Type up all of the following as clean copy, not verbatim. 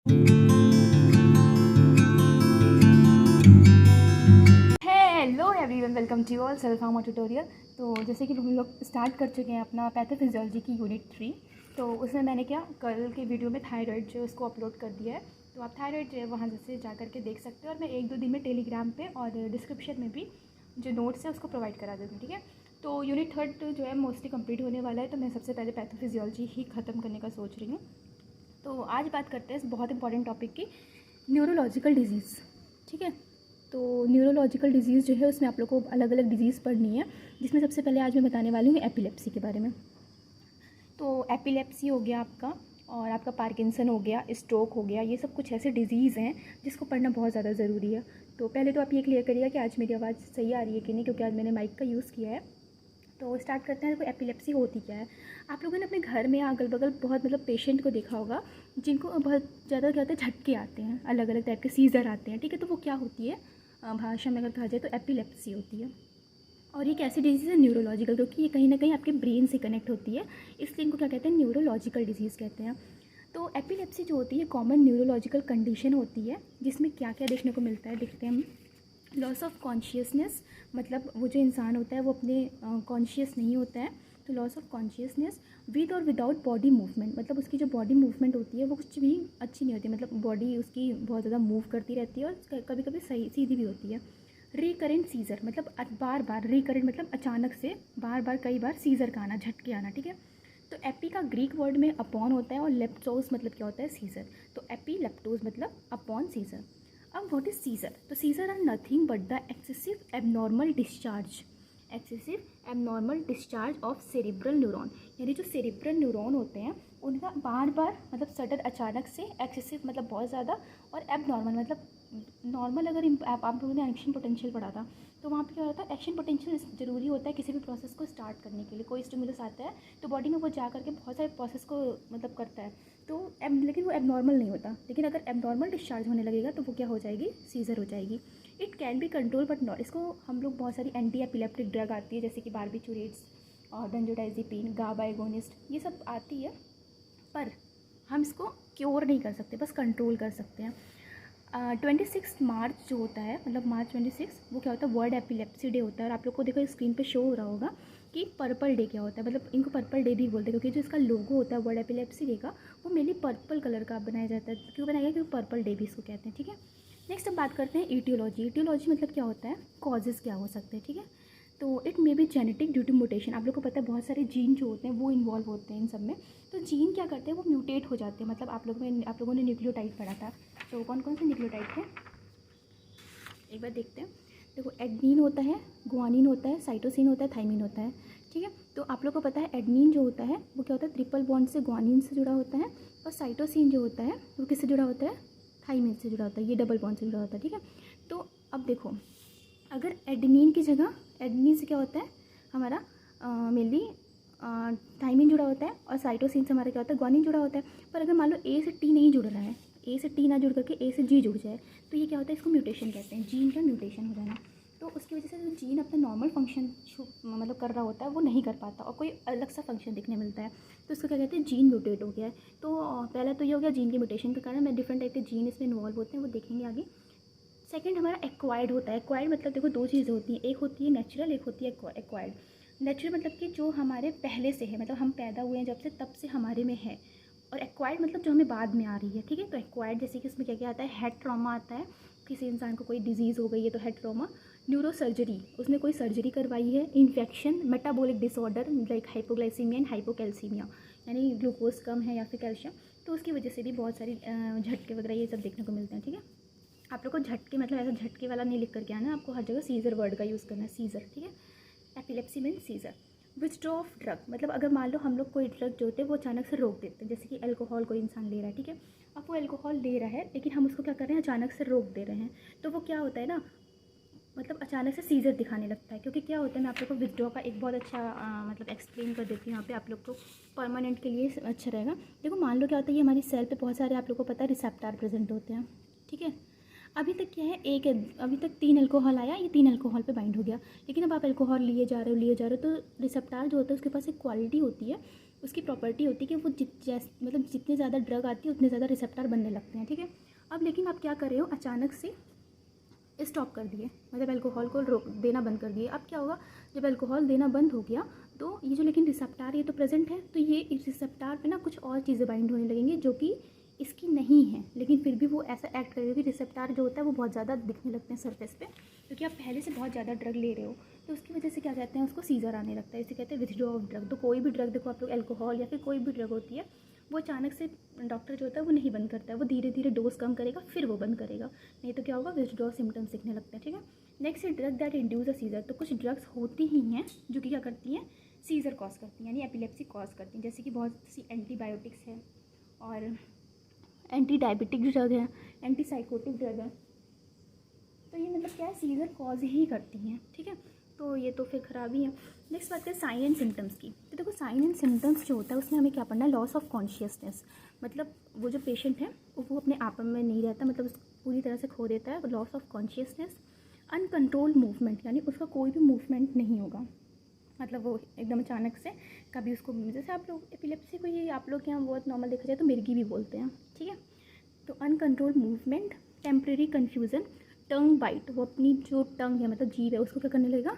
Hello everyone, welcome to all self hormone tutorial. तो जैसे कि हम लोग स्टार्ट कर चुके हैं अपना पैथोफिजियोलॉजी की यूनिट 3। तो उसमें मैंने क्या कल के वीडियो में थायराइड जो उसको अपलोड कर दिया है। तो आप थायराइड जो है वहाँ जैसे जा करके देख सकते हो, और मैं 1-2 दिन में टेलीग्राम पे और डिस्क्रिप्शन में भी जो नोट्स है उसको प्रोवाइड करा देती हूँ, ठीक है। तो यूनिट 3 जो है मोस्टली कंप्लीट होने वाला है, तो मैं सबसे पहले पैथोफिजियोलॉजी ही ख़त्म करने का सोच रही हूँ। तो आज बात करते हैं इस बहुत इंपॉर्टेंट टॉपिक की, न्यूरोलॉजिकल डिजीज़, ठीक है। तो न्यूरोलॉजिकल डिजीज़ जो है उसमें आप लोग को अलग अलग डिजीज़ पढ़नी है, जिसमें सबसे पहले आज मैं बताने वाली हूँ एपिलेप्सी के बारे में। तो एपिलेप्सी हो गया आपका, और आपका पार्किंसन हो गया, स्ट्रोक हो गया, ये सब कुछ ऐसे डिजीज़ हैं जिसको पढ़ना बहुत ज़्यादा ज़रूरी है। तो पहले तो आप ये क्लियर करिएगा कि आज मेरी आवाज़ सही आ रही है कि नहीं, क्योंकि आज मैंने माइक का यूज़ किया है। तो स्टार्ट करते हैं। देखो एपिलेप्सी होती क्या है। आप लोगों ने अपने घर में अगल बगल बहुत पेशेंट को देखा होगा जिनको बहुत ज़्यादा क्या होता है, झटके आते हैं, अलग अलग टाइप के सीज़र आते हैं, ठीक है। तो वो क्या होती है, भाषा में अगर कहा जाए तो एपिलेप्सी होती है। और ये कैसी डिजीज़ है, न्यूरोलॉजिकल, क्योंकि ये कहीं ना कहीं आपके ब्रेन से कनेक्ट होती है, इसलिए इनको क्या कहते हैं, न्यूरोलॉजिकल डिजीज़ कहते हैं। तो एपिलेप्सी जो होती है कॉमन न्यूरोलॉजिकल कंडीशन होती है, जिसमें क्या क्या देखने को मिलता है, देखते हैं हम। लॉस ऑफ कॉन्शियसनेस, मतलब वो जो इंसान होता है वो अपने कॉन्शियस नहीं होता है, तो लॉस ऑफ कॉन्शियसनेस विद और विदाउट बॉडी मूवमेंट, मतलब उसकी जो बॉडी मूवमेंट होती है वो कुछ भी अच्छी नहीं होती, मतलब बॉडी उसकी बहुत ज़्यादा मूव करती रहती है और कभी कभी सही सीधी भी होती है। रिकरेंट सीज़र, मतलब बार बार, रिकरेंट मतलब अचानक से बार बार कई बार सीज़र का आना, झटके आना, ठीक है। तो एपी का ग्रीक वर्ड में अपॉन होता है, और लेप्टोस मतलब क्या होता है, सीज़र। तो एपी लेप्टोस मतलब अपॉन सीज़र। अब व्हाट इज सीज़र, तो seizure are nothing but the excessive abnormal discharge of cerebral neuron, यानी जो सेरिब्रल न्यूरॉन होते हैं उनका बार बार, मतलब सडन अचानक से, एक्सेसिव मतलब बहुत ज़्यादा, और एबनॉर्मल मतलब नॉर्मल। अगर आप लोगों ने एक्शन पोटेंशियल पढ़ा था, तो वहाँ पे क्या होता है, एक्शन पोटेंशियल ज़रूरी होता है किसी भी प्रोसेस को स्टार्ट करने के लिए। कोई स्टिमुलस आता है तो बॉडी में वो जा करके बहुत सारे प्रोसेस को मतलब करता है, तो लेकिन वो एबनॉर्मल नहीं होता। लेकिन अगर एबनॉर्मल डिस्चार्ज होने लगेगा तो वो क्या हो जाएगी, सीज़र हो जाएगी। It can be control but not, इसको हम लोग बहुत सारी एंटी एपिलेप्टिक ड्रग आती है, जैसे कि बार्बिटूरेट्स और बेंजोडाइजिपिन, गाबा एगोनिस्ट, ये सब आती है, पर हम इसको क्योर नहीं कर सकते, बस कंट्रोल कर सकते हैं। 26 मार्च जो होता है, मतलब मार्च 26, वो क्या होता है, वर्ल्ड एपिलेप्सी डे होता है। और आप लोग को देखो स्क्रीन पे शो हो रहा होगा कि पर्पल डे क्या होता है, मतलब इनको पर्पल डे भी बोलते हैं, क्योंकि जो इसका लोगो होता है वर्ल्ड एपिलेप्सी डे का, वो मेनली पर्पल कलर का बनाया जाता है। क्यों बनाया गया, क्योंकि पर्पल डे भी इसको कहते हैं, ठीक है। नेक्स्ट अब बात करते हैं ईटियोलॉजी। ईटियोलॉजी मतलब क्या होता है, कॉजेज़ क्या हो सकते हैं, ठीक है। तो it may be genetic due to mutation, आप लोग को पता है बहुत सारे जीन जो होते हैं वो इन्वॉल्व होते हैं इन सब में। तो जीन क्या करते हैं, वो म्यूटेट हो जाते हैं, मतलब आप लोगों ने न्यूक्लियोटाइड पढ़ा था, तो कौन कौन से न्यूक्लियोटाइड थे एक बार देखते हैं। देखो एडनिन होता है, गुआनिन होता है, साइटोसिन होता है, थाइमिन होता है, ठीक है। तो आप लोग को पता है एडनिन जो होता है वो क्या होता है, ट्रिपल बॉन्ड से गुआनिन से जुड़ा होता है, और साइटोसिन जो होता है वो किससे जुड़ा होता है, थाइमिन से जुड़ा होता है, ये डबल बॉन्ड से जुड़ा होता है, ठीक है। तो अब देखो, अगर एडनिन की जगह, एडनिन से क्या होता है हमारा मेनली थाइमिन जुड़ा होता है, और साइटोसिन से हमारा क्या होता है, ग्वानिन जुड़ा होता है। पर अगर मान लो ए से टी नहीं जुड़ रहा है, ए से टी ना जुड़ करके ए से जी जुड़ जाए, तो ये क्या होता है, इसको म्यूटेशन कहते हैं, जीन का म्यूटेशन हो जाना। तो उसकी वजह से जो जीन अपना नॉर्मल फंक्शन मतलब कर रहा होता है वो नहीं कर पाता, और कोई अलग सा फंक्शन दिखने मिलता है, तो इसको क्या कहते हैं, जीन म्यूटेट हो गया है। तो पहला तो ये हो गया जीन के म्यूटेशन के कारण में डिफरेंट टाइप के जीन इसमें इन्वॉल्व होते हैं, वो देखेंगे आगे। सेकंड हमारा एक्वायर्ड होता है। एक्वायर्ड मतलब देखो दो चीज़ें होती हैं, एक होती है नेचुरल, एक होती है एक्वायर्ड। नेचुरल मतलब कि जो हमारे पहले से है, मतलब हम पैदा हुए हैं जब से तब से हमारे में है, और एक्वायर्ड मतलब जो हमें बाद में आ रही है, ठीक है। तो एक्वायर्ड जैसे कि इसमें क्या क्या आता है, हेड ट्रॉमा आता है, किसी इंसान को कोई डिजीज़ हो गई है तो हेड ट्रॉमा, न्यूरो सर्जरी, उसने कोई सर्जरी करवाई है, infection, metabolic disorder like hypoglycaemia and hypocalcaemia, यानी ग्लूकोज कम है या फिर कैल्शियम, तो उसकी वजह से भी बहुत सारी झटके वगैरह ये सब देखने को मिलते हैं, ठीक है। आप लोग को झटके मतलब ऐसा झटके वाला नहीं लिख करके आना, आपको हर जगह सीज़र वर्ड का यूज़ करना है, सीज़र, ठीक है। Epilepsy mean seizure. Withdraw of drug, मतलब अगर मान लो हम लोग कोई ड्रग जो होते हैं वो अचानक से रोक देते हैं, जैसे कि अल्कोहल कोई इंसान ले रहा है, ठीक है। अब वो अल्कोहल ले रहा है लेकिन हम उसको क्या कर रहे हैं, अचानक से रोक दे रहे हैं, तो वो क्या होता है ना, मतलब अचानक से सीज़र दिखाने लगता है। क्योंकि क्या होता है, मैं आप लोग को विथड्रॉ का एक बहुत अच्छा मतलब एक्सप्लेन कर देती हूँ यहाँ पे, आप लोग को परमानेंट के लिए अच्छा रहेगा। देखो मान लो क्या होता है, ये हमारी सेल पे बहुत सारे आप लोग को पता है रिसेप्टर प्रेजेंट होते हैं, ठीक है। अभी तक क्या है, अभी तक 3 अल्कोहल आया, ये 3 अल्कोहल पे बाइंड हो गया, लेकिन अब आप अल्कोहल लिए जा रहे हो तो रिसेप्टर जो होता है उसके पास एक क्वालिटी होती है, उसकी प्रॉपर्टी होती है कि वो मतलब जितने ज़्यादा ड्रग आती है उतने ज़्यादा रिसेप्टर बनने लगते हैं, ठीक है। अब लेकिन आप क्या कर रहे हो, अचानक से स्टॉप कर दिए, मतलब अल्कोहल को रोक देना बंद कर दिए। अब क्या होगा, जब अल्कोहल देना बंद हो गया तो ये जो लेकिन रिसेप्टार ये तो प्रेजेंट है, तो ये इस रिसेप्टार पे ना कुछ और चीज़ें बाइंड होने लगेंगी जो कि इसकी नहीं है, लेकिन फिर भी वो ऐसा एक्ट करेगा कि रिसेप्टार जो होता है वो बहुत ज़्यादा दिखने लगते हैं सरफेस पे, क्योंकि आप पहले से बहुत ज़्यादा ड्रग ले रहे हो। तो उसकी वजह से क्या कहते हैं, उसको सीजर आने लगता है, इसे कहते हैं विथड्रॉ ऑफ ड्रग। तो कोई भी ड्रग देखो आप लोग, अल्कोहल या फिर कोई भी ड्रग होती है, वो अचानक से डॉक्टर जो होता है वो नहीं बंद करता है, वो धीरे धीरे डोज कम करेगा फिर वो बंद करेगा, नहीं तो क्या होगा, विथड्रॉ सिम्टम्स दिखने लगते हैं, ठीक है। Next drug that induce a seizure. तो कुछ ड्रग्स होती ही हैं जो कि क्या करती हैं, सीजर कॉज करती हैं, यानी एपिलेप्सी कॉज करती हैं, जैसे कि बहुत सी एंटीबायोटिक्स है और एंटी डायबिटिक ड्रग है, एंटी साइकोटिक ड्रग है। तो ये मतलब क्या है, सीजर कॉज ही करती हैं, ठीक है। तो ये तो फिर खराबी है। नेक्स्ट बात करें साइन एंड सिम्टम्स की। तो देखो साइन एंड सिम्टम्स जो होता है उसमें हमें क्या पढ़ना है, लॉस ऑफ कॉन्शियसनेस। मतलब वो जो पेशेंट है वो अपने आप में नहीं रहता, मतलब पूरी तरह से खो देता है, loss of consciousness. Uncontrolled movement, यानी उसका कोई भी मूवमेंट नहीं होगा, मतलब वो एकदम अचानक से कभी उसको, जैसे आप लोग एपिलेप्सी को ये आप लोग के यहाँ बहुत नॉर्मल देखा जाए तो मिर्गी भी बोलते हैं, ठीक है। तो अनकंट्रोल्ड मूवमेंट, टेम्प्रेरी कन्फ्यूज़न, टंग बाइट, वो अपनी जो टंग है मतलब जीभ है उसको क्या करने लगेगा,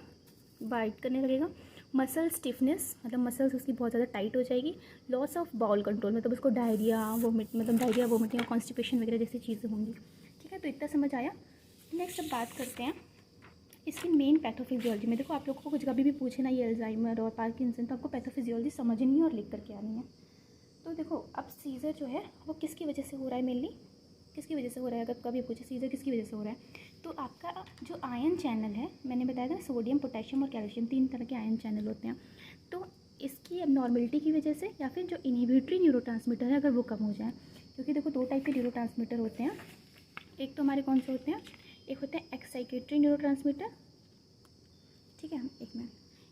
बाइट करने लगेगा। मसल स्टिफनेस, मतलब मसल्स उसकी बहुत ज़्यादा टाइट हो जाएगी। लॉस ऑफ बाउल कंट्रोल, मतलब उसको डायरिया वोमिट, मतलब डायरिया वोमिटिंग और कॉन्स्टिपेशन वगैरह जैसी चीज़ें होंगी, ठीक है। तो इतना समझ आया। नेक्स्ट अब बात करते हैं इसकी मेन पैथोफिजियोलॉजी में। देखो आप लोग को कुछ कभी भी पूछे ना ये अल्जाइमर और पार्किंसन, तो आपको पैथोफिजियोलॉजी समझनी है और लिख करके आनी है। तो देखो अब सीजर जो है वो किसकी वजह से हो रहा है, मेनली किसकी वजह से हो रहा है, अगर कभी पूछे सीजर किसकी वजह से हो रहा है, तो आपका जो आयन चैनल है, मैंने बताया था सोडियम पोटेशियम और कैल्शियम 3 तरह के आयन चैनल होते हैं, तो इसकी एबनॉर्मलिटी की वजह से या फिर जो इनहिबिटरी न्यूरोट्रांसमीटर है अगर वो कम हो जाए, क्योंकि देखो 2 टाइप के न्यूरोट्रांसमीटर होते हैं। एक तो हमारे कौन से होते हैं, एक होते हैं एक्साइटेटरी न्यूरोट्रांसमीटर, ठीक है, एक मिनट,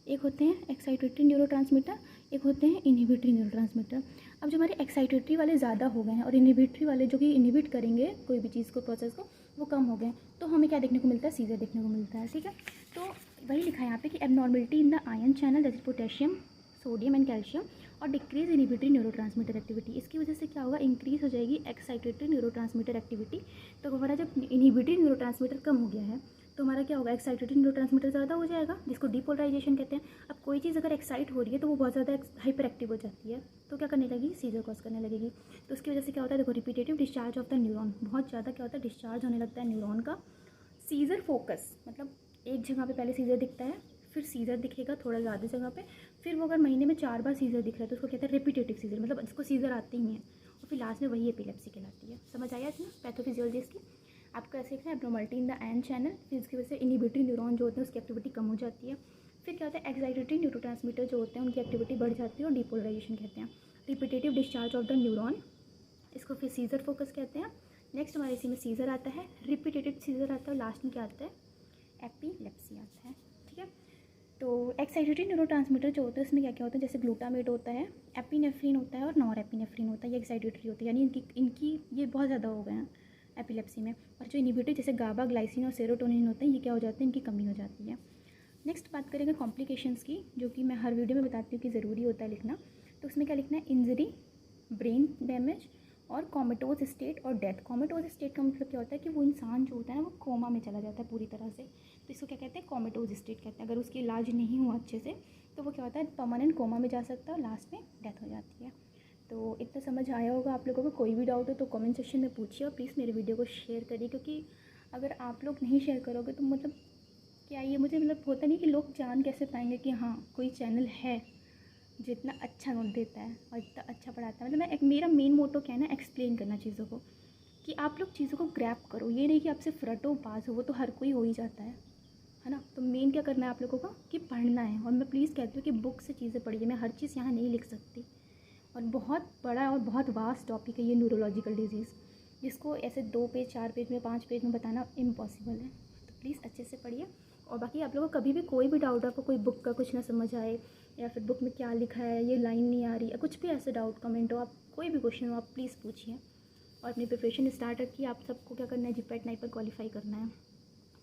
एक होते हैं एक्साइटेटरी न्यूरोट्रांसमीटर, एक होते हैं इनहिबिटरी न्यूरोट्रांसमीटर। अब जो हमारे एक्साइटेटरी वाले ज़्यादा हो गए हैं और इनहिबिटरी वाले जो कि इनहिबिट करेंगे कोई भी चीज़ को, प्रोसेस को, वो कम हो गए, तो हमें क्या देखने को मिलता है, सीजर देखने को मिलता है, ठीक है। तो वही लिखा है यहाँ पे कि abnormality in the ion channel that is potassium sodium and calcium और डिक्रीज इनहिबिटरी न्यूरोट्रांसमीटर एक्टिविटी। इसकी वजह से क्या होगा, इंक्रीज हो जाएगी एक्साइटेटरी न्यूरोट्रांसमीटर एक्टिविटी। तो हमारा जब इनहिबिटरी न्यूरोट्रांसमीटर कम हो गया है तो हमारा क्या होगा, एक्साइटेटरी न्यूरोट्रांसमीटर ज़्यादा हो जाएगा, जिसको डीपोलराइजेशन कहते हैं। अब कोई चीज़ अगर एक्साइट हो रही है तो वो बहुत ज़्यादा हाइपर एक्टिव हो जाती है, तो क्या करने लगेगी, सीजर कॉज करने लगेगी। तो उसकी वजह से क्या होता है, देखो repetitive discharge of the neuron, बहुत ज़्यादा क्या होता है, डिस्चार्ज होने लगता है न्यूरॉन का। सीजर फोकस, मतलब एक जगह पे पहले सीजर दिखता है, फिर सीजर दिखेगा थोड़ा ज़्यादा जगह पे, फिर वो अगर महीने में 4 बार सीजर दिख रहा है तो उसको कहते हैं रिपीटेटिव सीजर, मतलब इसको सीजर आते ही हैं और फिर लास्ट में वही एपिलेप्सी कहलाती है। समझ आया इसमें पैथोफिजियोलॉजी इसकी। आपको ऐसे लिखना है abnormality in the ion channel, फिर इसकी वजह से इनहिबिटरी न्यूरॉन जो होते हैं उसकी एक्टिविटी कम हो जाती है। फिर क्या होता है, एक्साइटेटरी न्यूरोट्रांसमीटर जो होते हैं उनकी एक्टिविटी बढ़ जाती है और डीपोलराइजेशन कहते हैं। Repetitive discharge of the neuron, इसको फिर सीजर फोकस कहते हैं। नेक्स्ट हमारे इसी में सीजर आता है, रिपीटेटिव सीजर आता है, लास्ट में क्या आता है, एपिलेप्सी आता है, ठीक है। तो एक्साइटेटरी न्यूरोट्रांसमीटर जो होता है उसमें क्या क्या होता है, जैसे ग्लूटामेट होता है, एपिनेफ्रिन होता है और नॉर एपिनेफ्रिन होता है, ये एक्साइटेटरी होती है, यानी इनकी ये बहुत ज़्यादा हो गए हैं एपिलेप्सी में। और जो इनहिबिटर जैसे गाबा, ग्लाइसिन और सेरोटोनिन होते हैं, ये क्या हो जाते हैं, इनकी कमी हो जाती है। नेक्स्ट बात करेंगे कॉम्प्लिकेशंस की, जो कि मैं हर वीडियो में बताती हूँ कि ज़रूरी होता है लिखना। तो उसमें क्या लिखना है, इंजरी, ब्रेन डैमेज और कॉमेटोज स्टेट और डेथ। कॉमेटोज स्टेट का मतलब क्या होता है कि वो इंसान जो होता है ना वो कोमा में चला जाता है पूरी तरह से, तो इसको क्या कहते हैं, कॉमेटोज स्टेट कहते हैं। अगर उसकी इलाज नहीं हुआ अच्छे से तो वो क्या होता है, परमानेंट कोमा में जा सकता है और लास्ट में डेथ हो जाती है। तो इतना समझ आया होगा आप लोगों को। कोई भी डाउट हो तो कमेंट सेक्शन में पूछिए और प्लीज़ मेरे वीडियो को शेयर करिए, क्योंकि अगर आप लोग नहीं शेयर करोगे तो मतलब क्या ये मुझे मतलब होता नहीं कि लोग जान कैसे पाएंगे कि हाँ कोई चैनल है जो इतना अच्छा नोट देता है और इतना अच्छा पढ़ाता है। मतलब मैं मेरा मेन मोटो क्या है ना, एक्सप्लेन करना चीज़ों को, कि आप लोग चीज़ों को ग्रैप करो, ये नहीं कि आपसे रटो पास हो, वो तो हर कोई हो ही जाता है ना। तो मेन क्या करना है आप लोगों का कि पढ़ना है। और मैं प्लीज़ कहती हूँ कि बुक से चीज़ें पढ़िए, मैं हर चीज़ यहाँ नहीं लिख सकती, और बहुत बड़ा और बहुत वास्ट टॉपिक है ये न्यूरोलॉजिकल डिजीज़, जिसको ऐसे 2 पेज 4 पेज में 5 पेज में बताना इम्पॉसिबल है। तो प्लीज़ अच्छे से पढ़िए। और बाकी आप लोगों को कभी भी कोई भी डाउट, आपको कोई बुक का कुछ ना समझ आए या फिर बुक में क्या लिखा है ये लाइन नहीं आ रही या कुछ भी ऐसे डाउट कमेंट हो, आप कोई भी क्वेश्चन हो आप प्लीज़ पूछिए। और अपनी प्रिपरेशन स्टार्ट रखिए। आप सबको क्या करना है, जीपैट नाइट पर क्वालिफाई करना है,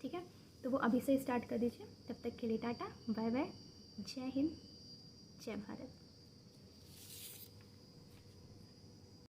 ठीक है। तो वो अभी से स्टार्ट कर दीजिए। तब तक के लिए टाटा बाय बाय, जय हिंद, जय भारत।